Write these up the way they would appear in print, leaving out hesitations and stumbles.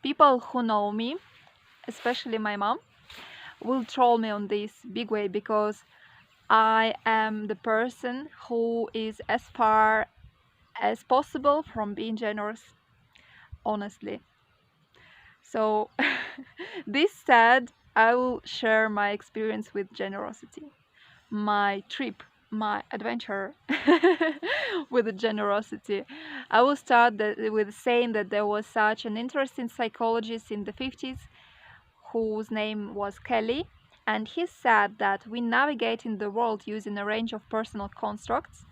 People who know me, especially my mom, will troll me on this big way because I am the person who is as far as possible from being generous, honestly. So, this said, I will share my experience with generosity, my trip, my adventure with generosity. I will start with saying that there was such an interesting psychologist in the 50s whose name was Kelly, and he said that we navigate in the world using a range of personal constructs,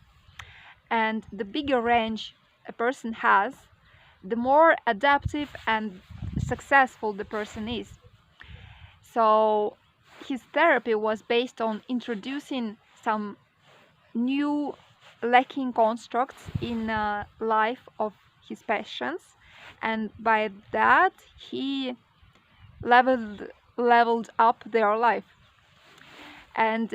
and the bigger range a person has, the more adaptive and successful the person is. So his therapy was based on introducing some new lacking constructs in life of his patients, and by that he leveled up their life. And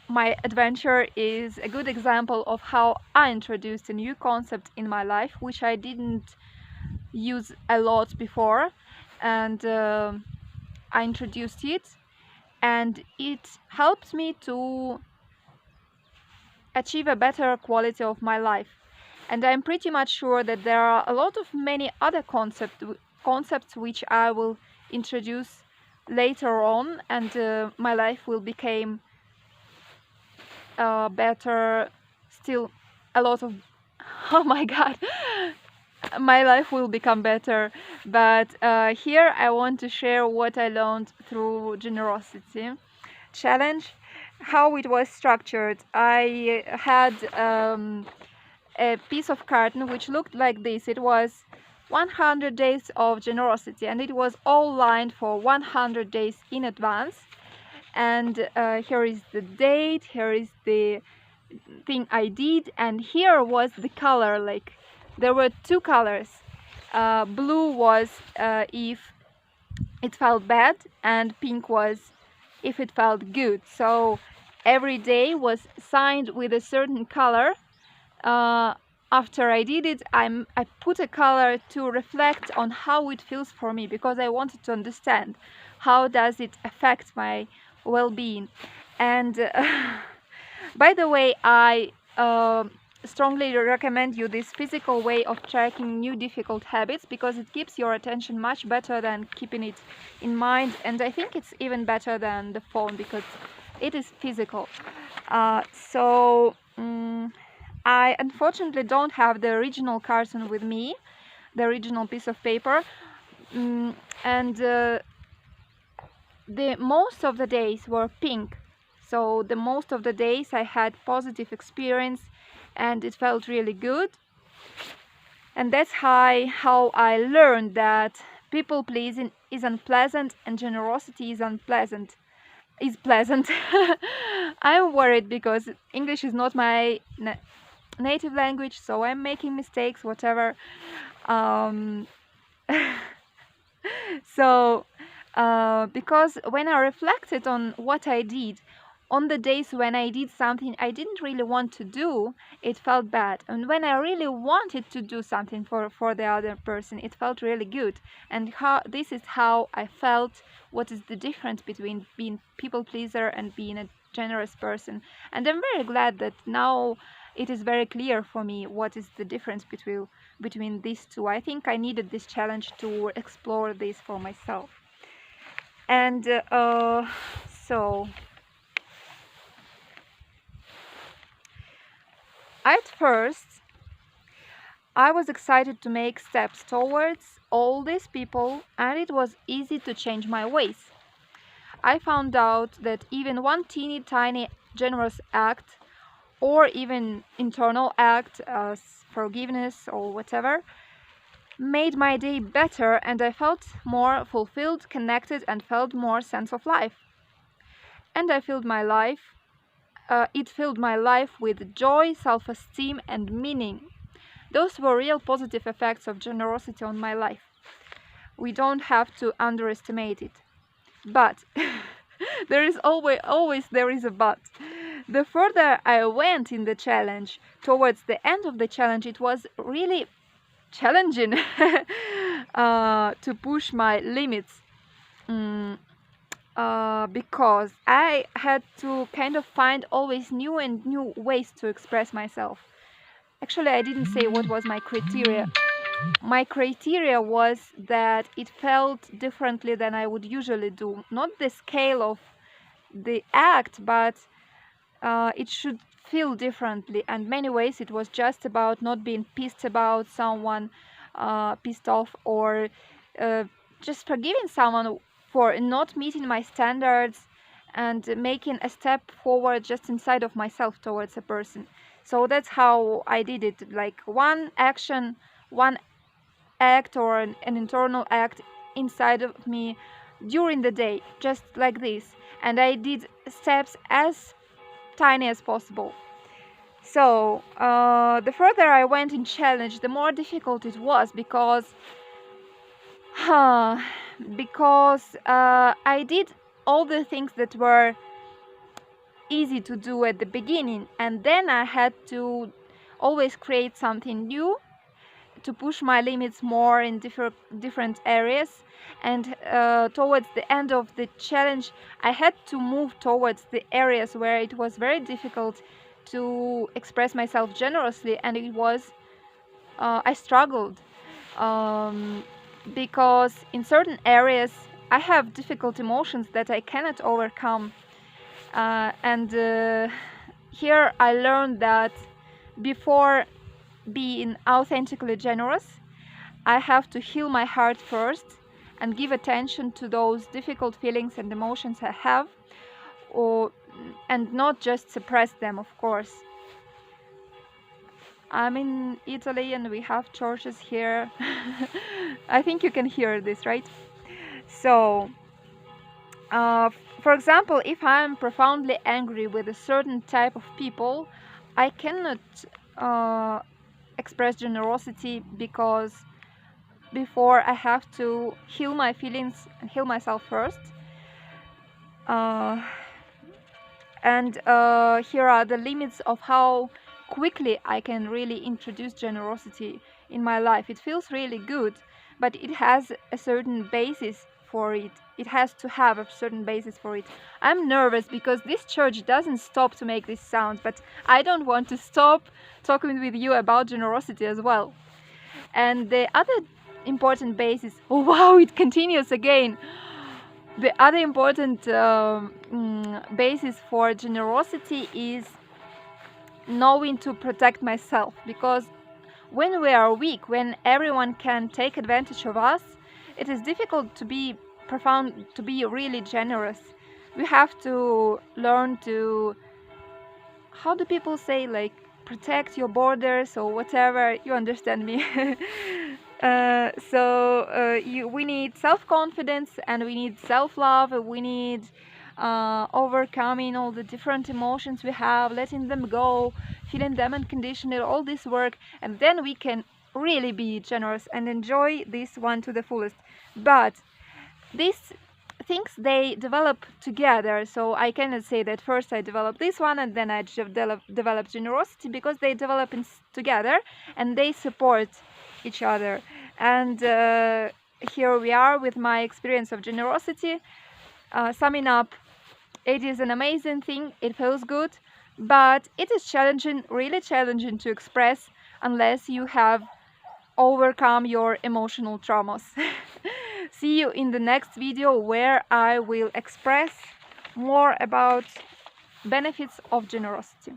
my adventure is a good example of how I introduced a new concept in my life, which I didn't use a lot before, and I introduced it, and it helped me to achieve a better quality of my life. And I'm pretty much sure that there are a lot of many other concepts which I will introduce later on, and my life will become better. Still a lot of oh my god, my life will become better. But here I want to share what I learned through generosity challenge, how it was structured. I had a piece of carton which looked like this. It was 100 days of generosity, and it was all lined for 100 days in advance. And here is the date, here is the thing I did, and here was the color. Like, there were two colors. Blue was if it felt bad, and pink was if it felt good. So every day was signed with a certain color. After I did it, I put a color to reflect on how it feels for me, because I wanted to understand how does it affect my well-being. And by the way, I strongly recommend you this physical way of tracking new difficult habits, because it keeps your attention much better than keeping it in mind, and I think it's even better than the phone because it is physical. I unfortunately don't have the original carton with me, the original piece of paper, and the most of the days were pink. So the most of the days I had positive experience, and it felt really good. And that's how I learned that people pleasing is unpleasant and generosity is pleasant. I'm worried because English is not my native language, so I'm making mistakes, whatever. Because when I reflected on what I did, on the days when I did something I didn't really want to do, it felt bad. And when I really wanted to do something for the other person, it felt really good. And this is how I felt. What is the difference between being people pleaser and being a generous person? And I'm very glad that now it is very clear for me what is the difference between these two. I think I needed this challenge to explore this for myself. And so at first I was excited to make steps towards all these people, and it was easy to change my ways. I found out that even one teeny tiny generous act, or even internal act as forgiveness or whatever, made my day better, and I felt more fulfilled, connected, and felt more sense of life. And it filled my life with joy, self-esteem, and meaning. Those were real positive effects of generosity on my life. We don't have to underestimate it. But there is always there is a but. The further I went in the challenge, towards the end of the challenge, it was really challenging. to push my limits. Because I had to kind of find always new and new ways to express myself. Actually, I didn't say what was my criteria. My criteria was that it felt differently than I would usually do. Not the scale of the act, but it should feel differently. And many ways it was just about not being pissed about someone, pissed off, or just forgiving someone for not meeting my standards and making a step forward just inside of myself towards a person. So that's how I did it, like one action, one act, or an internal act inside of me during the day, just like this. And I did steps as tiny as possible. So the further I went in challenge, the more difficult it was, because I did all the things that were easy to do at the beginning, and then I had to always create something new to push my limits more in different areas. And towards the end of the challenge, I had to move towards the areas where it was very difficult to express myself generously, and it was I struggled, because in certain areas I have difficult emotions that I cannot overcome. And here I learned that before being authentically generous, I have to heal my heart first and give attention to those difficult feelings and emotions I have, and not just suppress them, of course. I'm in Italy and we have churches here. I think you can hear this, right? So, for example, if I'm profoundly angry with a certain type of people, I cannot express generosity, because before I have to heal my feelings and heal myself first. And here are the limits of how quickly I can really introduce generosity in my life. It feels really good, but it has a certain basis for it. It has to have a certain basis for it. I'm nervous because this church doesn't stop to make these sounds, but I don't want to stop talking with you about generosity as well. And the other important basis, oh wow, it continues again. The other important basis for generosity is knowing to protect myself, because when we are weak, when everyone can take advantage of us, it is difficult to be profound, to be really generous. We have to learn to, how do people say, like, protect your borders or whatever, you understand me. We need self-confidence, and we need self-love. We need overcoming all the different emotions we have, letting them go, feeling them unconditionally, all this work, and then we can really be generous and enjoy this one to the fullest. But these things, they develop together, so I cannot say that first I develop this one and then I develop generosity, because they develop together and they support each other. And here we are with my experience of generosity. Summing up, it is an amazing thing, it feels good, but it is challenging, really challenging to express unless you have overcome your emotional traumas. See you in the next video, where I will express more about benefits of generosity.